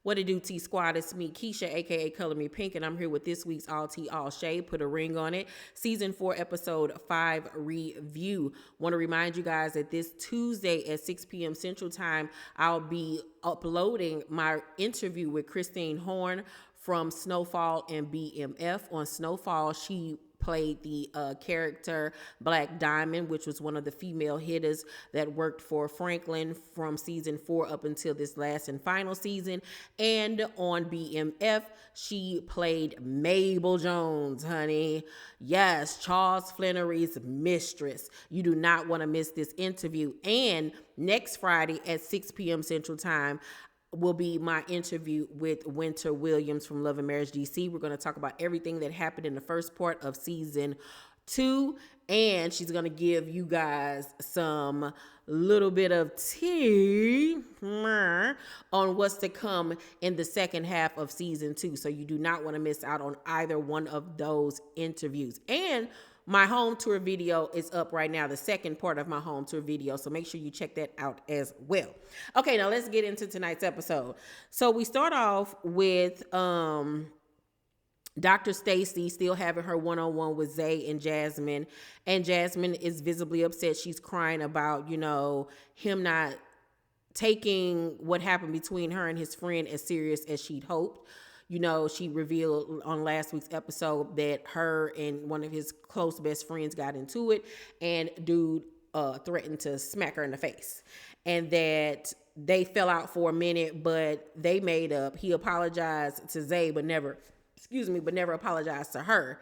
What it do, T Squad? It's me, Keisha, aka Color Me Pynk, and I'm here with this week's All Tea, All Shade. Put a ring on it. Season 4, Episode 5 review. Want to remind you guys that this Tuesday at 6 p.m. Central Time, I'll be uploading my interview with Christine Horn from Snowfall and BMF. On Snowfall, she played the character Black Diamond, which was one of the female hitters that worked for Franklin from season 4 up until this last and final season. And on BMF, she played Mabel Jones, honey. Yes, Charles Flannery's mistress. You do not want to miss this interview. And next Friday at 6 p.m. Central Time, will be my interview with Winter Williams from Love and Marriage DC. We're going to talk about everything that happened in the first part of season 2, and she's going to give you guys some little bit of tea on what's to come in the second half of season 2. So you do not want to miss out on either one of those interviews. And my home tour video is up right now, the second part of my home tour video. So make sure you check that out as well. Okay, now let's get into tonight's episode. So we start off with Dr. Stacy still having her one-on-one with Zay and Jasmine. And Jasmine is visibly upset. She's crying about, him not taking what happened between her and his friend as serious as she'd hoped. She revealed on last week's episode that her and one of his close best friends got into it, and dude threatened to smack her in the face, and that they fell out for a minute, but they made up. He apologized to Zay, but never apologized to her,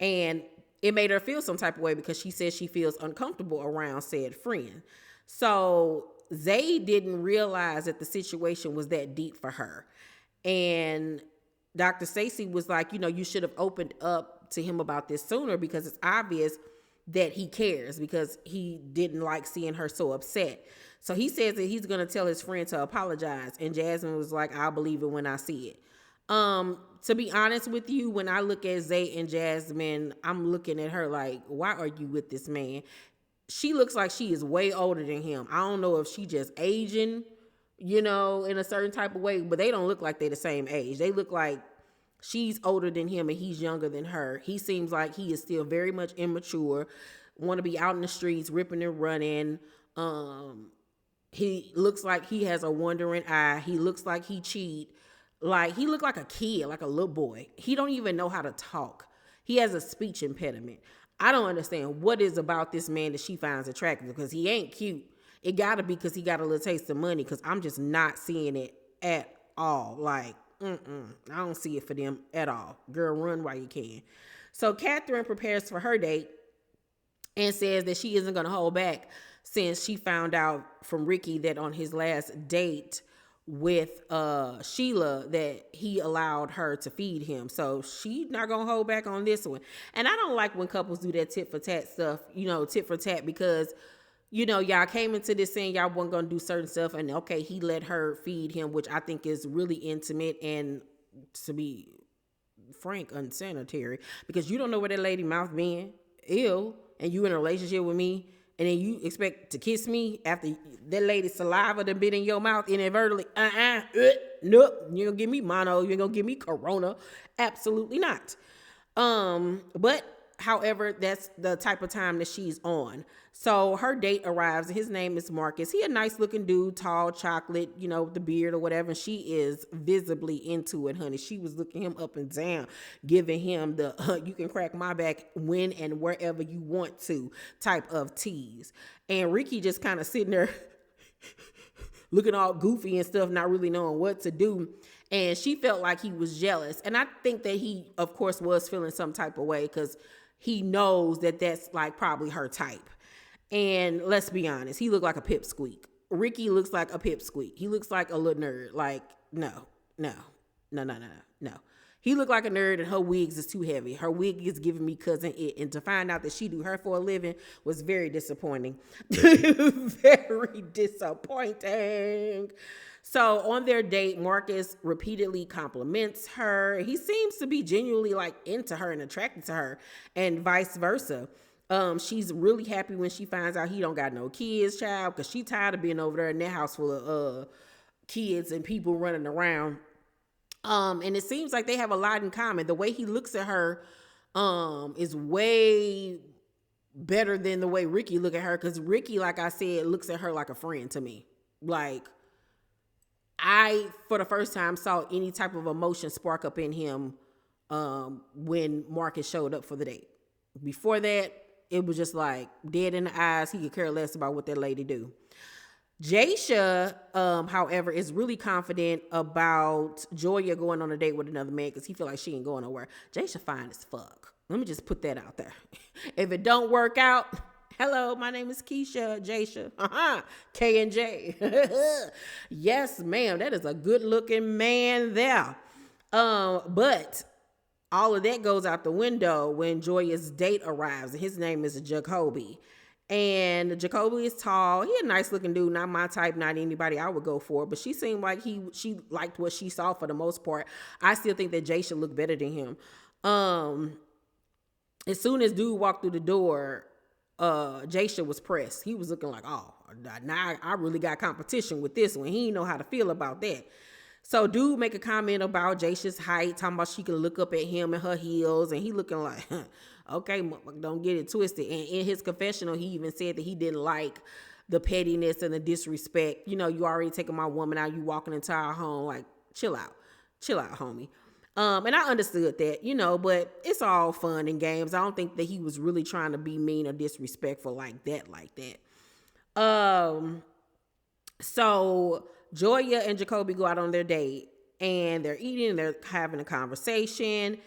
and it made her feel some type of way because she says she feels uncomfortable around said friend. So Zay didn't realize that the situation was that deep for her, and Dr. Stacy was like, you should have opened up to him about this sooner, because it's obvious that he cares, because he didn't like seeing her so upset. So he says that he's going to tell his friend to apologize. And Jasmine was like, I'll believe it when I see it. To be honest with you, when I look at Zay and Jasmine, I'm looking at her like, why are you with this man? She looks like she is way older than him. I don't know if she just aging, in a certain type of way, but they don't look like they're the same age. They look like she's older than him and he's younger than her. He seems like he is still very much immature, want to be out in the streets, ripping and running. He looks like he has a wandering eye. He looks like he cheat. Like, he looked like a kid, like a little boy. He don't even know how to talk. He has a speech impediment. I don't understand what is about this man that she finds attractive, because he ain't cute. It gotta be because he got a little taste of money, because I'm just not seeing it at all. Like, I don't see it for them at all. Girl, run while you can. So Catherine prepares for her date and says that she isn't going to hold back, since she found out from Ricky that on his last date with Sheila that he allowed her to feed him. So she's not going to hold back on this one. And I don't like when couples do that tit for tat stuff, tit for tat, because y'all came into this saying y'all weren't going to do certain stuff, and okay, he let her feed him, which I think is really intimate and, to be frank, unsanitary, because you don't know where that lady mouth been. Ew. And you in a relationship with me, and then you expect to kiss me after that lady's saliva done been in your mouth inadvertently. Nope. You ain't gonna give me mono. You ain't gonna give me corona. Absolutely not. But however, that's the type of time that she's on. So her date arrives. His name is Marcus. He a nice looking dude, tall, chocolate, the beard or whatever. And she is visibly into it, honey. She was looking him up and down, giving him the you can crack my back when and wherever you want to type of tease. And Ricky just kind of sitting there looking all goofy and stuff, not really knowing what to do. And she felt like he was jealous. And I think that he, of course, was feeling some type of way, because he knows that that's like probably her type. And let's be honest, he looked like a pipsqueak. Ricky looks like a pipsqueak. He looks like a little nerd. Like, no. He looked like a nerd, and her wigs is too heavy. Her wig is giving me Cousin It. And to find out that she do her for a living was very disappointing. Very disappointing. So on their date, Marcus repeatedly compliments her. He seems to be genuinely like into her and attracted to her, and vice versa. She's really happy when she finds out he don't got no kids, child, because she tired of being over there in that house full of kids and people running around. And it seems like they have a lot in common. The way he looks at her is way better than the way Ricky look at her, because Ricky, like I said, looks at her like a friend to me. Like, I, for the first time, saw any type of emotion spark up in him when Marcus showed up for the date. Before that, it was just like dead in the eyes. He could care less about what that lady do. Jasha, however, is really confident about Joya going on a date with another man because he feel like she ain't going nowhere. Jasha fine as fuck. Let me just put that out there. If it don't work out, hello, my name is Keisha, Jasha. K and J. Yes, ma'am. That is a good looking man there. But all of that goes out the window when Joya's date arrives, and his name is Jacoby. And Jacoby is tall. He a nice looking dude, not my type, not anybody I would go for. But she seemed like she liked what she saw for the most part. I still think that Jay should look better than him. As soon as dude walked through the door, Jasha was pressed. He was looking like, oh, now I really got competition with this one. He didn't know how to feel about that. So dude make a comment about Jasha's height, talking about she can look up at him in her heels, and he looking like, okay, don't get it twisted. And in his confessional, he even said that he didn't like the pettiness and the disrespect. You know, you already taking my woman out, you walking into our home, like, chill out, homie. And I understood that, you know, but it's all fun and games. I don't think that he was really trying to be mean or disrespectful like that. So Joya and Jacoby go out on their date, and they're eating, they're having a conversation,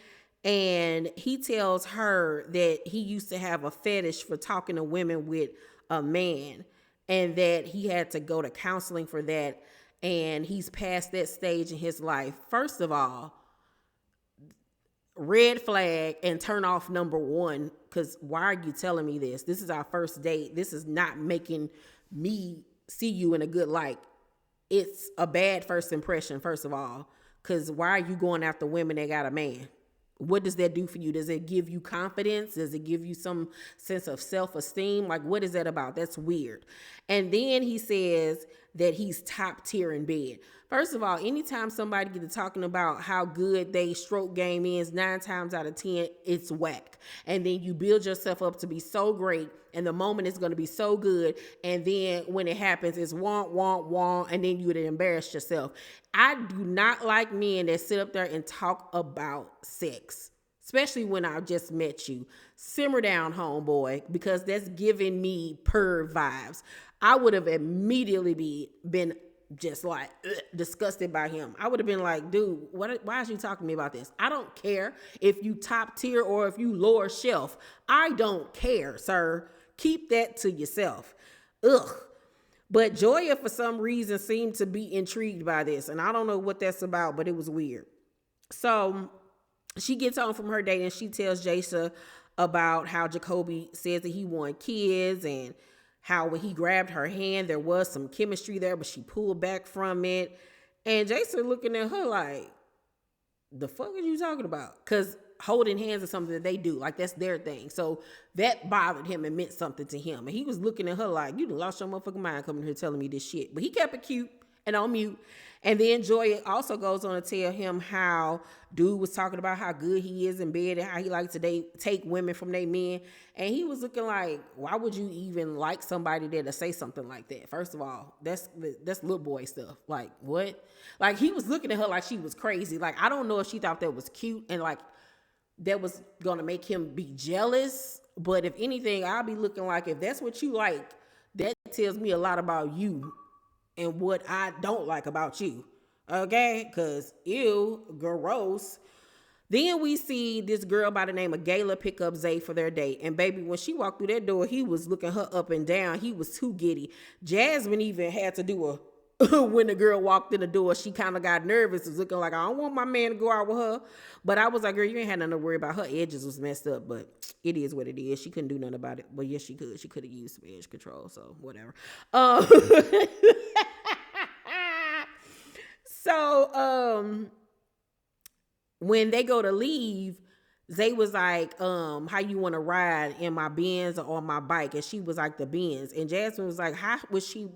and he tells her that he used to have a fetish for talking to women with a man, and that he had to go to counseling for that, and he's past that stage in his life. First of all, red flag and turn off number one, because why are you telling me this? This is our first date. This is not making me see you in a good light. It's a bad first impression, first of all, because why are you going after women that got a man? What does that do for you? Does it give you confidence? Does it give you some sense of self-esteem? Like, what is that about? That's weird. And then he says that he's top tier in bed. First of all, anytime somebody gets to talking about how good they stroke game is, 9 times out of 10, it's whack. And then you build yourself up to be so great, and the moment is going to be so good, and then when it happens, it's wah, and then you would embarrass yourself. I do not like men that sit up there and talk about sex, especially when I just met you. Simmer down, homeboy, because that's giving me perv vibes. I would have immediately been just like disgusted by him. I would have been like, dude, why is you talking to me about this? I don't care if you top tier or if you lower shelf. I don't care, sir. Keep that to yourself. Ugh. But Joya, for some reason, seemed to be intrigued by this, and I don't know what that's about, but it was weird. So she gets home from her date, and she tells Jasha about how Jacoby says that he wanted kids, and how when he grabbed her hand, there was some chemistry there, but she pulled back from it. And Jason looking at her like, the fuck are you talking about? Because holding hands is something that they do. Like, that's their thing. So that bothered him and meant something to him. And he was looking at her like, you done lost your motherfucking mind coming here telling me this shit. But he kept it cute and on mute. And then Joya also goes on to tell him how dude was talking about how good he is in bed and how he likes to take women from their men. And he was looking like, why would you even like somebody there to say something like that? First of all, that's little boy stuff. Like, what? Like, he was looking at her like she was crazy. Like, I don't know if she thought that was cute and like that was going to make him be jealous. But if anything, I'll be looking like, if that's what you like, that tells me a lot about you and what I don't like about you. Okay? Because, ew, gross. Then we see this girl by the name of Gala pick up Zay for their date. And baby, when she walked through that door, he was looking her up and down. He was too giddy. Jasmine even had to do a when the girl walked in the door, she kind of got nervous. Was looking like, I don't want my man to go out with her. But I was like, girl, you ain't had nothing to worry about. Her edges was messed up, but it is what it is. She couldn't do nothing about it. But yes, she could. She could have used some edge control, so whatever. So when they go to leave, Zay was like, how you want to ride in my Benz or on my bike? And she was like, the Benz. And Jasmine was like, how would she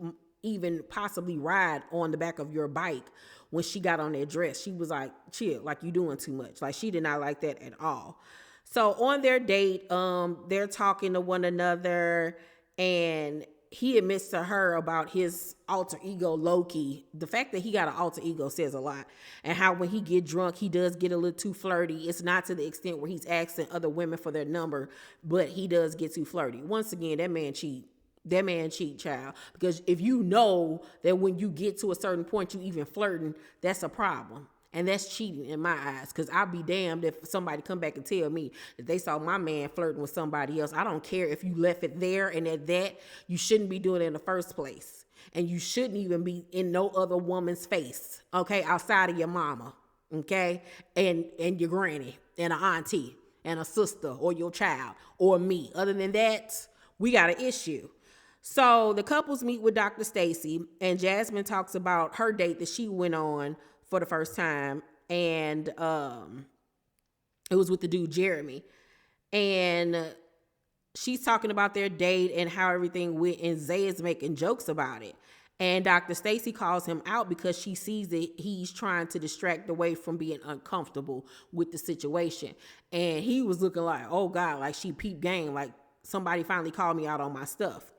even possibly ride on the back of your bike when she got on that dress. She was like, chill, like you doing too much. Like she did not like that at all. So on their date, they're talking to one another, and he admits to her about his alter ego, Loki. The fact that he got an alter ego says a lot. And how when he get drunk, he does get a little too flirty. It's not to the extent where he's asking other women for their number, but he does get too flirty. Once again, that man cheat. That man cheat, child. Because if you know that when you get to a certain point, you even flirting, that's a problem. And that's cheating in my eyes, because I'll be damned if somebody come back and tell me that they saw my man flirting with somebody else. I don't care if you left it there, and at that, you shouldn't be doing it in the first place. And you shouldn't even be in no other woman's face, okay, outside of your mama, okay, and your granny, and an auntie, and a sister, or your child, or me. Other than that, we got an issue. So the couples meet with Dr. Stacy, and Jasmine talks about her date that she went on for the first time, and it was with the dude Jeremy, and she's talking about their date and how everything went, and Zay is making jokes about it, and Dr. Stacy calls him out because she sees that he's trying to distract away from being uncomfortable with the situation, and he was looking like, oh God, like she peeped game, like somebody finally called me out on my stuff.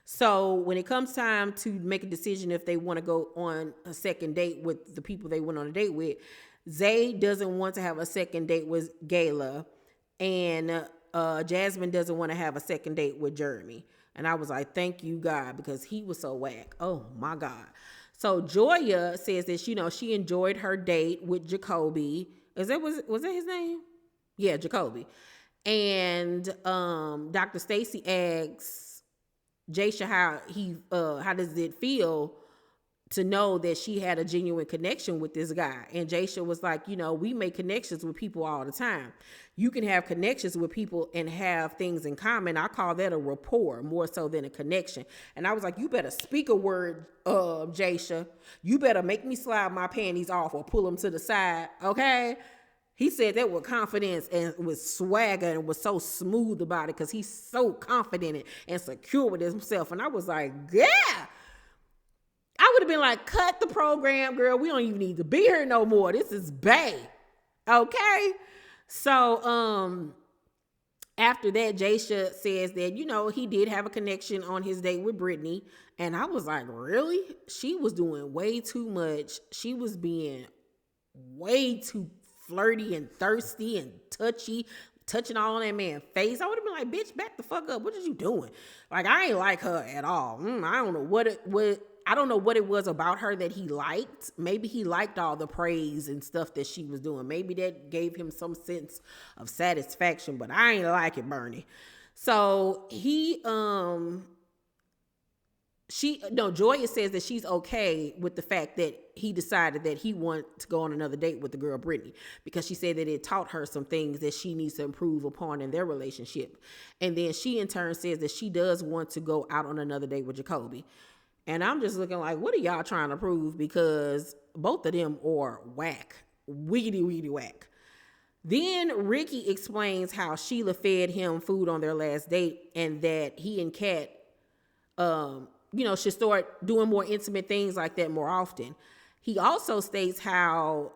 So when it comes time to make a decision if they want to go on a second date with the people they went on a date with, Zay doesn't want to have a second date with Gala, and Jasmine doesn't want to have a second date with Jeremy. And I was like, thank you, God, because he was so whack. Oh, my God. So Joya says that, she enjoyed her date with Jacoby. Was that his name? Yeah, Jacoby. And Dr. Stacy asks Jasha how does it feel to know that she had a genuine connection with this guy. And Jasha was like, we make connections with people all the time. You can have connections with people and have things in common. I call that a rapport more so than a connection. And I was like, you better speak a word, Jasha. You better make me slide my panties off or pull them to the side, okay? He said that with confidence and with swagger and was so smooth about it because he's so confident and secure with himself. And I was like, yeah. I would have been like, cut the program, girl. We don't even need to be here no more. This is bae. Okay? So after that, Jasha says that, he did have a connection on his date with Brittany. And I was like, really? She was doing way too much. She was being way too flirty and thirsty and touching all on that man's face. I would have been like, bitch, back the fuck up. What are you doing? Like, I ain't like her at all. I don't know what it was about her that he liked. Maybe he liked all the praise and stuff that she was doing. Maybe that gave him some sense of satisfaction, but I ain't like it, Bernie. So Joya says that she's okay with the fact that he decided that he wanted to go on another date with the girl Brittany, because she said that it taught her some things that she needs to improve upon in their relationship. And then she in turn says that she does want to go out on another date with Jacoby. And I'm just looking like, what are y'all trying to prove? Because both of them are whack, wiggity whack. Then Ricky explains how Sheila fed him food on their last date, and that he and Kat should start doing more intimate things like that more often. He also states how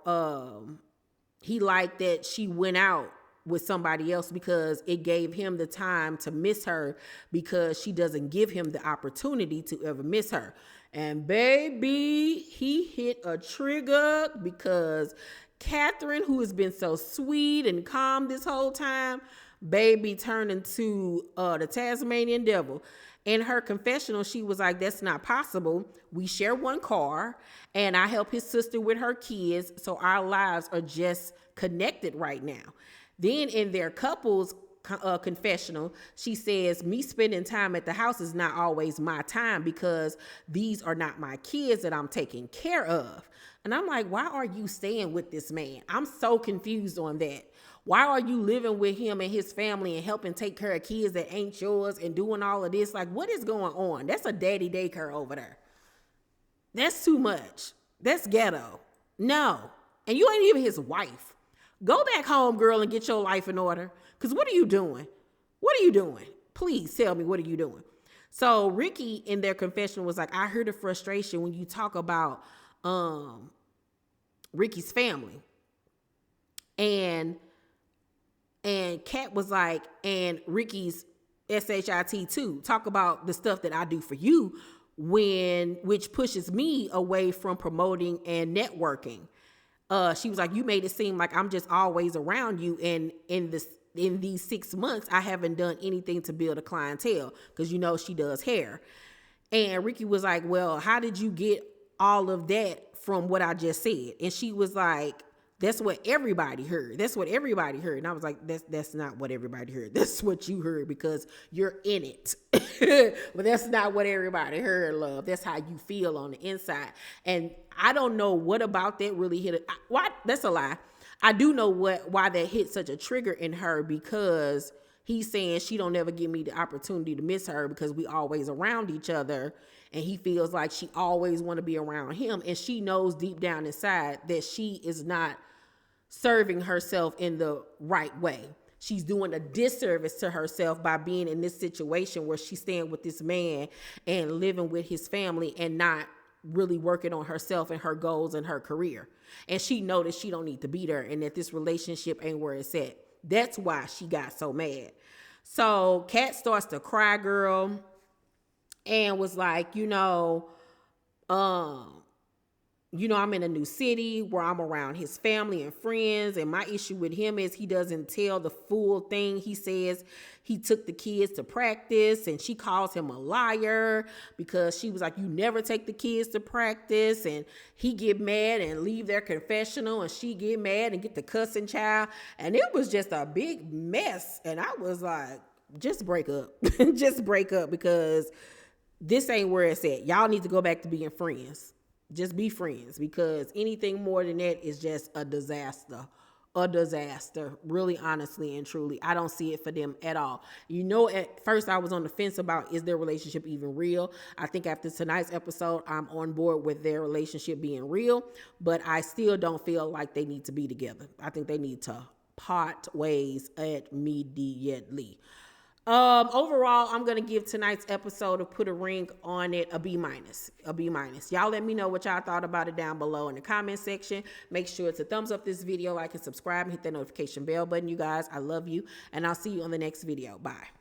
he liked that she went out with somebody else because it gave him the time to miss her, because she doesn't give him the opportunity to ever miss her. And baby, he hit a trigger, because Catherine, who has been so sweet and calm this whole time, baby turned into the Tasmanian devil. In her confessional, she was like, that's not possible. We share one car, and I help his sister with her kids, so our lives are just connected right now. Then in their couples confessional, she says, me spending time at the house is not always my time, because these are not my kids that I'm taking care of. And I'm like, why are you staying with this man? I'm so confused on that. Why are you living with him and his family and helping take care of kids that ain't yours and doing all of this? Like, what is going on? That's a daddy daycare over there. That's too much. That's ghetto. No. And you ain't even his wife. Go back home, girl, and get your life in order. Because what are you doing? What are you doing? Please tell me, what are you doing? So Ricky in their confession was like, I heard the frustration when you talk about Ricky's family. And Kat was like, and Ricky's SHIT too. Talk about the stuff that I do for you, which pushes me away from promoting and networking. She was like, you made it seem like I'm just always around you, and in these 6 months, I haven't done anything to build a clientele, because you know she does hair. And Ricky was like, well, how did you get all of that from what I just said? And she was like, that's what everybody heard. That's what everybody heard. And I was like, that's not what everybody heard. That's what you heard because you're in it. But that's not what everybody heard, love. That's how you feel on the inside. And I don't know what about that really hit it. Why? That's a lie. I do know why that hit such a trigger in her, because he's saying she don't ever give me the opportunity to miss her because we always around each other. And he feels like she always want to be around him. And she knows deep down inside that she is not serving herself in the right way. She's doing a disservice to herself by being in this situation where she's staying with this man and living with his family and not really working on herself and her goals and her career. And she knows that she don't need to be there and that this relationship ain't where it's at. That's why she got so mad. So Kat starts to cry, girl, and was like, I'm in a new city where I'm around his family and friends. And my issue with him is he doesn't tell the full thing. He says he took the kids to practice, and she calls him a liar because she was like, you never take the kids to practice. And he get mad and leave their confessional, and she get mad and get the cussing child. And it was just a big mess. And I was like, just break up. Just break up, because this ain't where it's at. Y'all need to go back to being friends. Just be friends, because anything more than that is just a disaster. A disaster, really, honestly and truly. I don't see it for them at all. At first I was on the fence about, is their relationship even real? I think after tonight's episode, I'm on board with their relationship being real, but I still don't feel like they need to be together. I think they need to part ways immediately. Overall, I'm going to give tonight's episode of Put a Ring on It a B-. A B-. Y'all let me know what y'all thought about it down below in the comment section. Make sure to thumbs up this video, like and subscribe, and hit that notification bell button, you guys. I love you, and I'll see you on the next video. Bye.